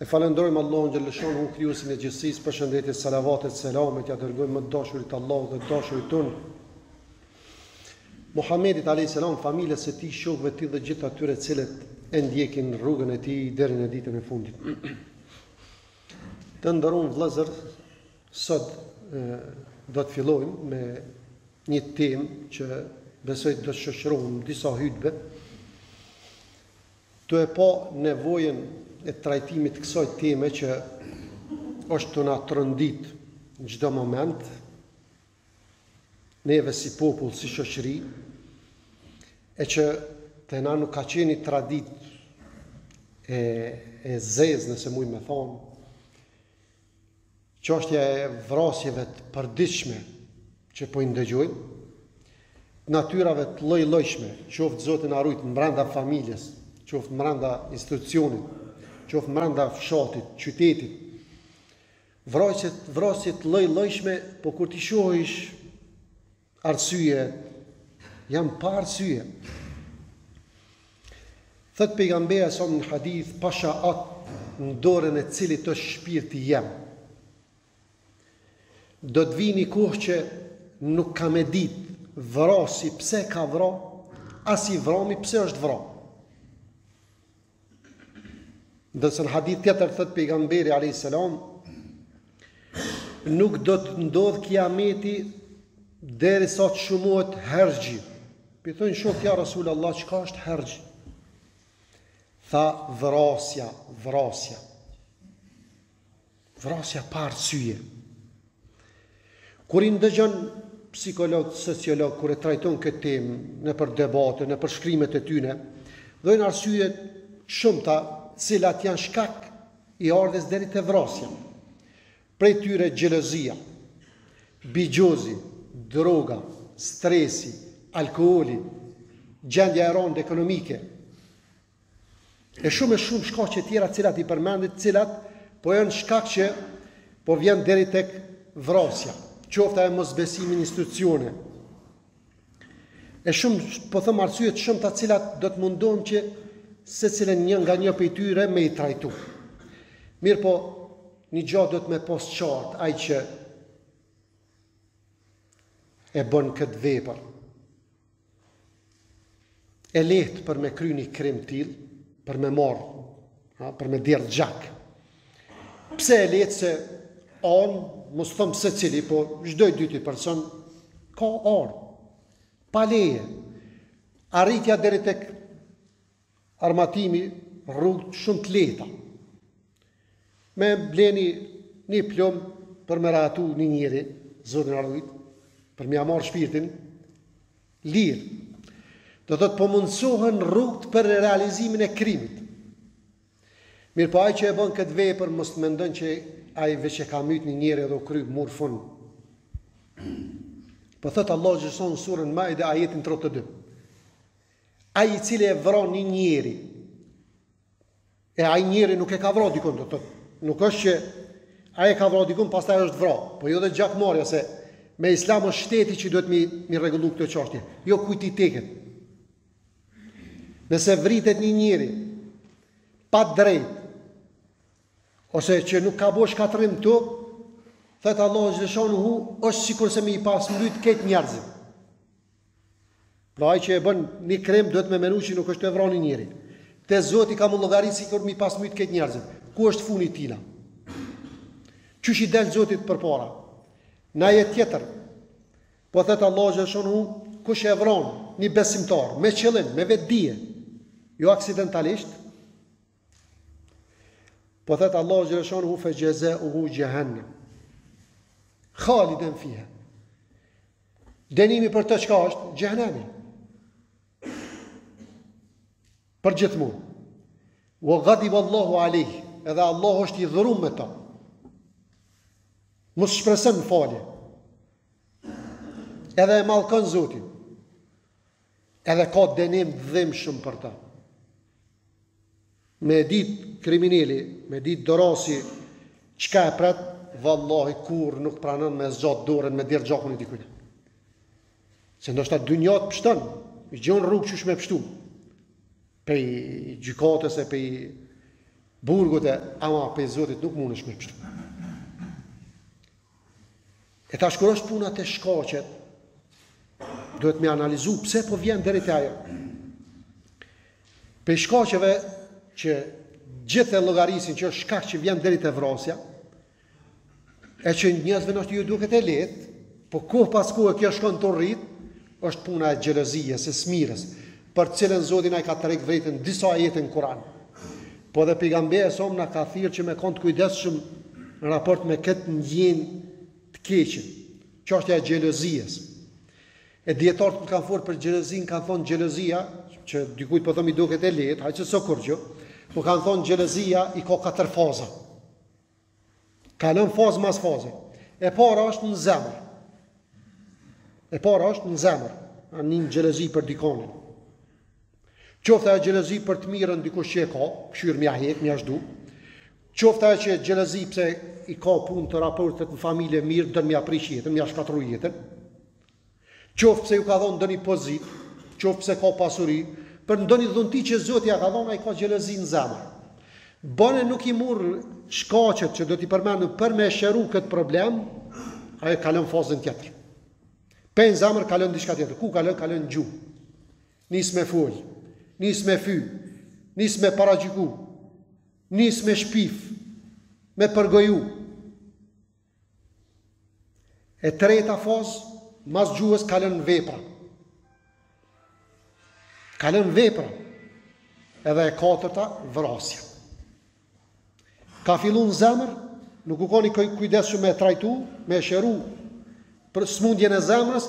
E falenderojmë Allahun xhaleshanu krijuesin e gjithësisë, përshëndetje, salavatet, selamet, ja dërgojmë më të dashurit Allahut dhe dashurit tonë Muhammedit alayhis salam, familjes së tij, shokëve të tij dhe gjithë atyre të cilët e ndjekin rrugën e tij deri në ditën e fundit. Të nderuar vëllezër, sot do të fillojmë me një temë që besoj do të shoqërohem disa hutbe, të e pa nevojën e trajtimit të kësaj teme që është të na trondit në çdo moment, neve si popull, si shoqëri, e që të na nuk ka qenë tradit e zezë, nëse muj me thonë, çështja e vrasjeve të përditshme që po i ndëgjojmë, natyrave të lloj-llojshme, qoftë Zoti na rujt brenda familjes, qoftë brenda institucionit, qoftë brenda fshatit, qytetit, vrasje të lloj-llojshme, po kur ti shohish arsye, jam pa arsye. Thot pejgamberi sa në hadith, pasha atë në dorën e cilit është shpirti jem. Do të vini kohë që nuk ka me ditë vrasi pse ka vra, as i vrami pse është vra. Ndërsa në hadith tjetër thot pejgamberi alayhis salam, nuk do të ndodh kiameti deri sa të shumohet herxhi. Pi thonë shok ja Rasulullah, çka është herxhi? Tha vrasja. Vrasja pa arsye. Kur i ndëgjon psikolog, sociolog, kur e trajton këtë temë në për debate, në për shkrimet e tyne, dhojnë arsye shumëta, cilat janë shkak i ardhes deri te vrasja. Prej tyre xhelozia, bigjozi, droga, stresi, alkooli, gjendja e rëndë ekonomike, e shumë shkaqe tjera cilat i përmendit, cilat po janë shkak që po vjen deri tek vrasja, qofta e mosbesimi në institucione. E shumë, po them arsye të shumta cilat do të mundohem që secilën një nga një prej tyre me i trajtu. Mirë po, një gjatë do të me pos qartë, ai që e bën këtë vepër. E lehtë për me kry një krim t'il, për me marë, për me djerë gjak. Pse e lehtë se anë, mos thëmë se cili, po çdo dyti person ka anë, pa leje. Arritja deri tek armatimi rrugë shumë të lehta. Me bleni një plom për me ratu një njeri, Zotin ardhujt, për me marrë shpirtin, lirë. Do të po mundsohen rrugët për realizimin e krimit. Mirë po ai që e bën këtë vepër, mos të mendon që ai veç e ka myt një njeri edhe u kry mur fund. Po thot Allah gjithson në surën Maide ajetin 32. Ai i cili e vron një njeri, e ai njeri nuk e ka vrarë dikun, do thotë. Nuk është që ai e ka vrarë dikun, pastaj është vrarë. Po jo dhe gjakmarrja se me Islam është shteti që duhet mi rregullu këtë çështje. Jo kujt i teket. Nëse vritet një njeri pa drejt, ose që nuk ka bosh katërim të, thëtë Allah Gjeshanu është sikur se mi i pas mbyt këtë njerëzit. Pra ai që e bën një krem, duhet me menu që nuk është e vrani njeri. Te Zoti ka mu llogarit sikur mi pas mbyt këtë njerëzit. Ku është funi tina? Qysh i del Zotit për para? Na jetë tjetër, po thëtë Allah Gjeshanu, kush e vran një besimtar, me qëllim, me vetë dije, jo aksidentalisht, po thëtë Allah Gjeshanu fe jazauhu jahannam, khaliden fiha. Dënimi për të çka është? Xhehenemi. Për gjithmonë. Wa ghadiba Allahu alayhi, edhe Allah është i dhurum me ta. Mos shpresën falje. Edhe e mallkon Zotin. Edhe ka dënim dhimbshëm për ta. Me dit kriminali, me dit dorasi, çka e pret, vallahi kur nuk pranon me zot dorën me dirë gjakun i dikujt. Se ndoshta dynjat pështon, i gjon rrugë qysh me pështu. Pej gjykatës e pej burgut e ama pe Zotit nuk mundesh me kështu. E tash kur është puna të shkaqet, duhet me analizu pse po vjen deri te ajo. Pe shkaqeve që gjithë e llogarisin që është shkaq që vjen deri te vrasja, e që njerëzve nështë ju duket e lehtë, po kohë pas kohë kjo shkon të rrit, është puna e xhelozisë, e smirës, për cilën Zoti na ka tregë vetën disa ajete në Kur'an. Po dhe pejgamberi sa na ka thirrë që me kon të kujdesshëm në raport me këtë ndjenjë të keqe, çështja e xhelozisë. E dietarët kur kanë folur për xhelozin, kanë thonë xhelozia, që dikujt po thomi duket e lehtë, haj që sokur gjë, po kanë thonë xhelozia i ka 4 faza. Kalon fazë mas faze. E para është në zemër. E para është në zemër. Një xhelozi për dikonin. Qoftë ajo xhelozi për të mirën dikush që e ka, këshir mja hek, mja zhdu. Qoftë ajo që xhelozi pse i ka punë të raportet në familje mirë, dën mja prish jetën, mja shkatru jetën. Qoftë pse ju ka dhënë ndonjë pozit, qoftë pse ka pasuri, për ndonjë dhunti që Zoti ja ka dhënë, ai ka xhelozi në zemër. Bane nuk i murë shkaqet që do t'i përmendu për me shëru këtë problem, ajo kalon fazën tjetër. Pe në zemër kalon diçka tjetër. Ku kalon? Kalon gjuhë. Nis me fol, nis me fy, nis me paragjiku, nis me shpif, me përgoju. E treta fazë, mas gjuhës kalon vepra. Kalon vepra. Edhe e katërta, vrasja. Ka fillu në zemër, nuk u koni kujdes shumë me trajtu, me shëru për smundjen e zemrës,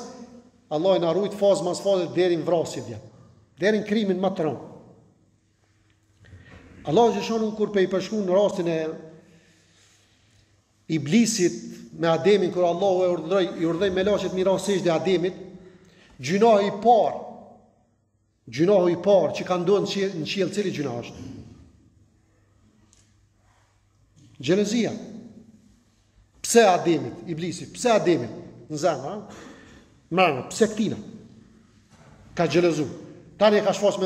Allah i na rujt fazë mas fazë deri në vrasje vjen, deri në krimin më të rënd. Allah gjithashtu kur pe i përshkruan në rastin e Iblisit me Ademin, kur Allahu i urdhoi me laqet mirasisht dhe Ademit, gjunahi i parë që ka ndodhur në qiell, cili gjuna është? Xhelozia. Pse Ademit, Iblisit, pse Ademit në zemër, mërë, pse këtina ka xhelozu. Tani e ka shfaq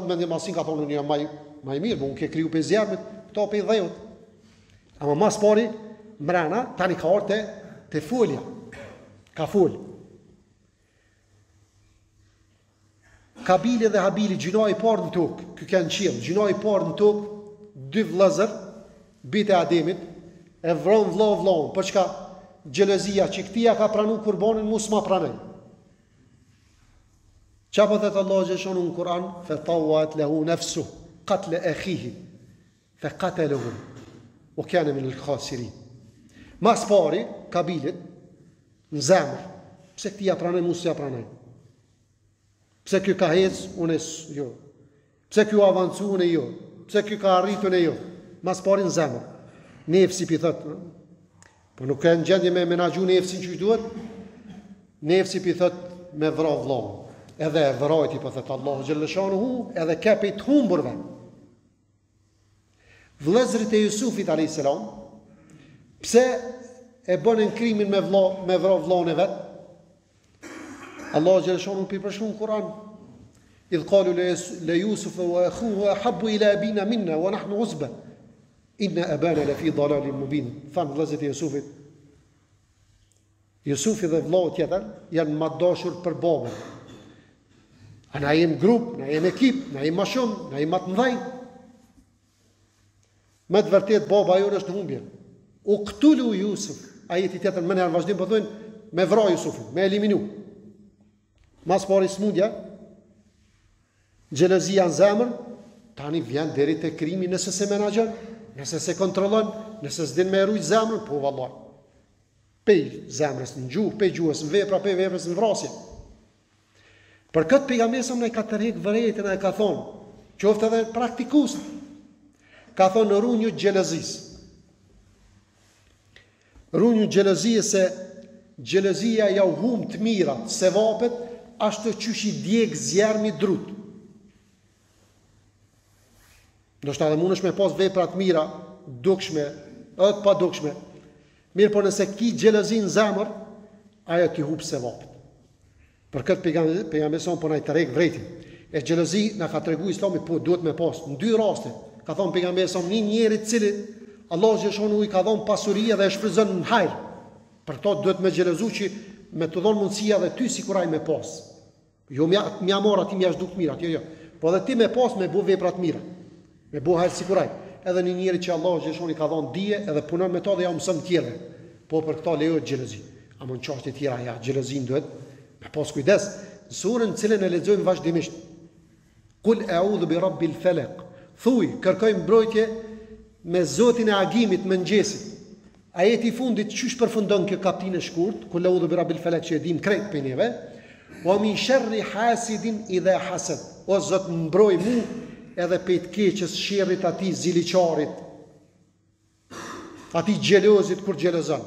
me një masin, ka thonë një maj mirë, unë ke kriju për zjarmit, këto për i dhejot. Ama mas pari, mrena, tani ka orë të folja. Ka fol. Kabili dhe Habili, gjinoj i parë në tokë, kë kënë qilë, gjinoj i parë në tokë, 2 vëllezër, bite Ademit, e vron vllon, për çka? Xhelozia që këtia ka pranu kurbanin, mus ma pranej. Qa po thëtë Allah gjeshonu në Kur'an, fe tawat lehu nefsu, katle e khihi, fe kateluhu, o kene min l-khasirin. Mas pari, Kabilit, në zemër, pse këtia pranej, mus ja pranej. Pse kjo ka hec, unë jo. Pse kjo avancu, unë jo. Pse kjo ka arritu, unë jo. Mas pari në zemër. Nefsi pi thëtë, po nuk e në gjendje me menagju nefsin që i duhet, nefsi pi thëtë me vra vlohë. Edhe e vrajti, po thëtë Allahu Gjellëshanu hu, edhe kepe i të humburve. Vlezrit e Jusufit a.s. Pse e bënin krimin me vra vlohën e vetë? Allahu Gjellëshanu pi përshku në Kur'an. Idh kalu le Jusuf wa akhuhu ahabbu ila abina minna wa nahnu uzba. Inna abana la fi dalalin mubin. Thanë vëllezërit e Jusufit. Jusufi dhe vllau tjetër janë më dashur për babën. A na jem grup, na jem ekip, na jem më shumë, na jem më të mëdhenj. Me të vërtet baba jonë është në humbje. U ktulu Jusuf, ajeti tjetër më në vazhdim po thonë me vra Jusufin, me eliminu. Mas pari smundja, xhelozia në zemër, tani vjen deri te krimi nëse se menaxhon. Nëse se kontrollon, nëse s'din me rujt zemrën, po vallaj. Pej zemrës në gjuhë, pej gjuhës në vepra, pej veprës në vrasje. Për këtë pejgamberi ne ka tërheq vërejtën e ka thonë, qoftë edhe praktikus, ka thonë rrunju xhelozisë. Rrunju xhelozisë se xhelozia ja u humb të mirat, sevapet, ashtu qysh i djeg zjarmi drut. Do shta dhe mund është me pas veprat mira, dukshme, edhe të pa dukshme. Mirë, por nëse ki xhelozin në zemër, ajo ti hub se vapët. Për këtë pejgamberi son po na i tërheq vretin. E xhelozi na ka tregu Islami, po duhet me pas në 2 raste. Ka thonë pejgamberi sa një njeri cili Allah xheshonu I ka dhënë pasuri dhe e shfryzon në hajër. Për to duhet me xhelozu që me të dhënë mundësia dhe ty sikuraj me pas. Jo mja mora ti mja zhduk mirat, jo. Po edhe ti me pas me bu vepra të mira. Me bu hajër sikuraj. Edhe një njeri që Allah xheshoni ka dhënë dije edhe punon me to dhe ja mëson të tjerë. Po për këto lejohet xhelozi. Ama në çështje të tjera ja xhelozin duhet me pas kujdes. Në surën cilën e lexojmë vazhdimisht. Kul a'udhu bi rabbil falaq. Thuaj, kërkoj mbrojtje me Zotin e agimit mëngjesit. Ajeti I fundit çysh përfundon kjo kapitull e shkurt, Kul a'udhu bi rabbil falaq që e dim krejt për neve. Wa min sharri hasidin idha hasad. O Zot mbroj mu edhe pe të keqës sherrit atij ziliqarit. Atij xhelozit kur xhelozon.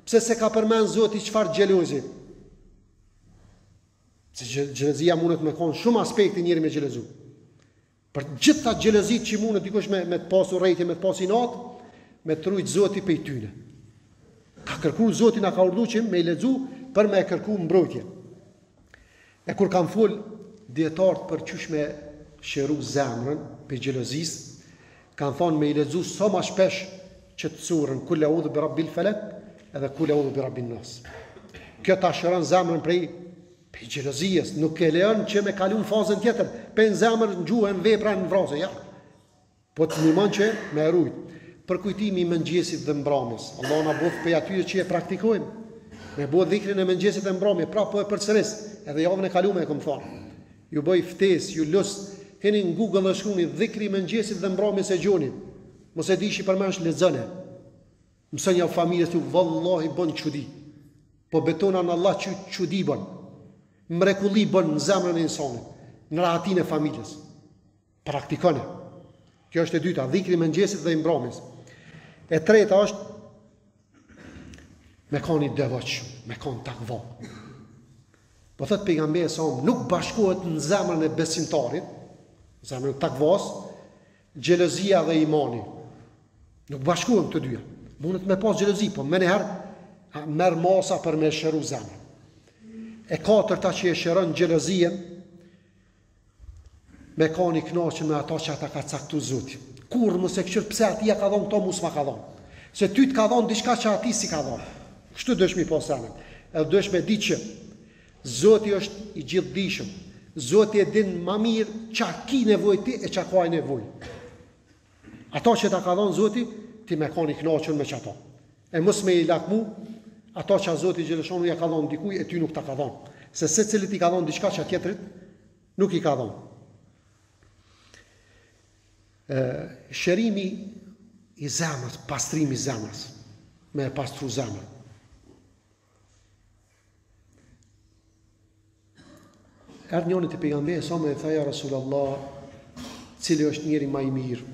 Pse se ka përmend Zoti çfarë xhelozi? Se xhelozia mundet me kon shumë aspekte njëri me xhelozu. Për gjitha xhelozit që mundet dikush me të pasur rrejtje, me të pasur inat, me trujt Zoti pej tyne. Ka kërku Zoti na ka urdhëruar që me I lexu për me kërku mbrojtje. E kur kanë fol dietarët për çysh me shëru zemrën pe xhelozis, kanë thonë me I lexu sa më shpesh që të surën Kul a'udhu bi rabbil falaq edhe Kul a'udhu bi rabbin nas. Kjo ta shëron zemrën prej xhelozisë, nuk e lejon që me kalu në fazën tjetër, pe në zemër ngjuhen vepra në vrasje, ja. Po të ndihmon që me rujt. Për kujtimi I mëngjesit dhe mbrëmjes. Allah na bëf pe atyre që e praktikojmë. Me bëu dhikrin e mëngjesit dhe mbrëmjes, pra po e përsëris, edhe javën e kaluar e kam thonë. Ju bëj ftesë, ju lust, keni në Google dhe shkruani dhikri I mëngjesit dhe mbrëmjes e gjoni. Mos e dishi përmendash lexone. Mësën ja familjes të vallahi bën çudi. Po betona në Allah që çudi bën. Mrekulli bën në zemrën e insanit, në rahatin e familjes. Praktikone. Kjo është e dyta, dhikri mëngjesit dhe I mbrëmjes. E treta është me kanë I devotshëm, me kanë takva. Po thot pejgamberi sa nuk bashkohet në zemrën e besimtarit, zemrën e takvas, xhelozia dhe imani. Nuk bashkohen të dyja. Mundet me pas xhelozi, po më herë merr masa për me shëru zemrën. E katërta që e shëron xhelozien, me kanë I kënaqur me ato që ata ka caktuar Zoti. Kur mos e këshir pse aty ja ka dhënë to mos ma ka dhënë. Se ty të ka dhënë diçka që aty si ka dhënë. Kështu dëshmi pas zemrën. Edhe dëshme di që Zoti është I gjithdijshëm. Zoti e din më mirë çka ki nevojë ti e çka ka nevojë. Ato që ta ka dhënë Zoti, ti me kanë I kënaqur me çato. E mos me I lakmu ato që Zoti xheleshonu ja ka dhënë dikujt e ty nuk ta ka dhënë. Se secilit I ka dhënë diçka që tjetrit nuk I ka dhënë. Shërimi I zemrës, pastrimi I zemrës, me pastru zemrën. Erdhë njëri te pejgamberi sa më tha ja Rasulullah, cili është njeri më I mirë?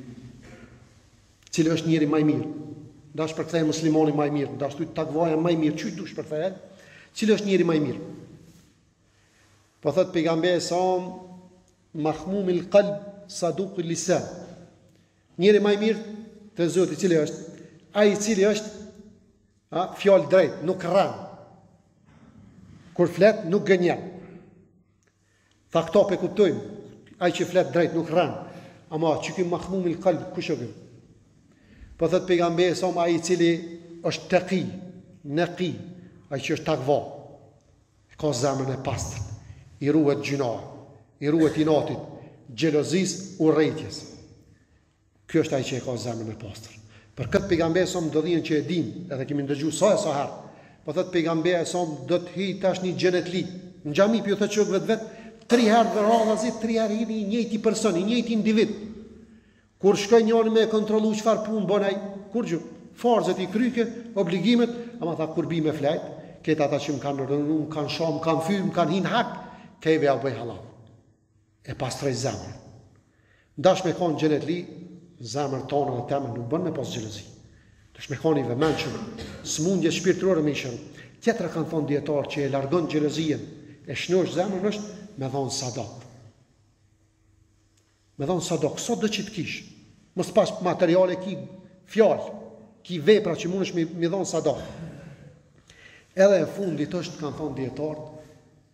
Cili është njeri më I mirë? Dash përkthej muslimani më I mirë, dash ty takvaja më I mirë, çu dush përkthej? Cili është njeri më I mirë? Po thot pejgamberi sa mahmumil qalb saduqul lisan. Njeri më I mirë te Zoti cili është? Ai I cili është fjalë drejt, nuk rran. Kur flet nuk gënjen. Tha këto pe kuptojmë. Ai që flet drejt nuk rran. Ama që ky mahmumil qalb kush është? Po thot pejgamberi sa ai I cili është taqi, naqi, ai që është takva. Ka zemrën e pastër. I ruhet gjinoa, I ruhet inatit, xhelozis, urrëties. Ky është ai që ka zemrën e pastër. Për këtë pejgamberi sa do dhinë që e dim, edhe kemi dëgjuar sa e sa herë. Po thot pejgamberi sa do të hy tash një xhenetli. Në xhami pi u thotë çuk vetë 3 herë dhe radhazi, 3 herë I njëjti person, I njëjti individ. Kur shkoj njëri me kontrollu çfarë punë bën ai, kur gjë, farzët I kryke, obligimet, ama tha kur bi me flajt, këta ata që më kanë rënë, më kanë shom, më kanë fyr, më kanë hin hak, keve ja bëj halal. E pastroj zemrën. Dash me kanë xhenetli, zemrën tonë dhe temën nuk bën me pas xhelozi. Dash me kanë I vëmendshëm, smundje shpirtërore me ishën. Tjetra kanë thonë dietar që e largon xhelozien, e shnosh zemrën është me dhon sadak. Me dhon sadak, sot do që të kish. Mos pas materiale ki fjalë, ki vepra që mundesh me dhon sadak. Edhe e fundit është kanë thonë dietarët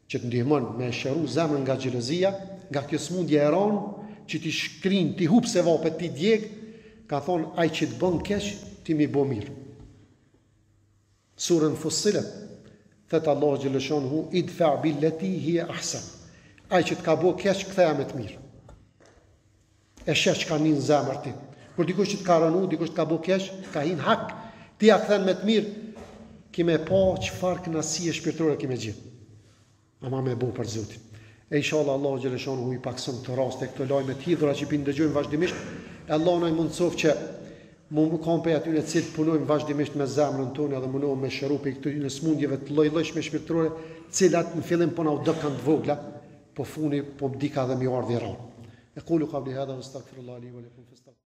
që të ndihmon me shëru zemrën nga xhelozia, nga kjo smundje e rënë që ti shkrin, ti hub se vapet, ti djeg, ka thonë ai që të bën keq, ti mi bo mirë. Surën Fussilet, thëtë Allah Gjeleshonë idfa billeti hiya ahsan. Ai që të ka bo keq, ktheja me të mirë. E shesh që ka një në zemër ti. Kur dikush që të ka rënu, dikush të ka bo keq, ka hinë hak, ti ja kthen me të mirë, kime pa çfarë kënaqësie shpirtërore kime gjithë. Ama me bo për Zotin. E inshallah Allah Gjeleshonë i pakson të raste këto lajme të hidhura që pinë dëgjojmë vazhdimisht. Allah na mundsof që mu kam pe aty në cilë punojmë vazhdimisht me zemrën tonë edhe mundohem me shëru pe këtyre smundjeve të lloj-llojshme shpirtërore, cilat në fillim po na u dokan të vogla, po funi po dika dhe mi ardhi rrallë. E qulu qabli hadha wastaghfirullahi li wa lakum.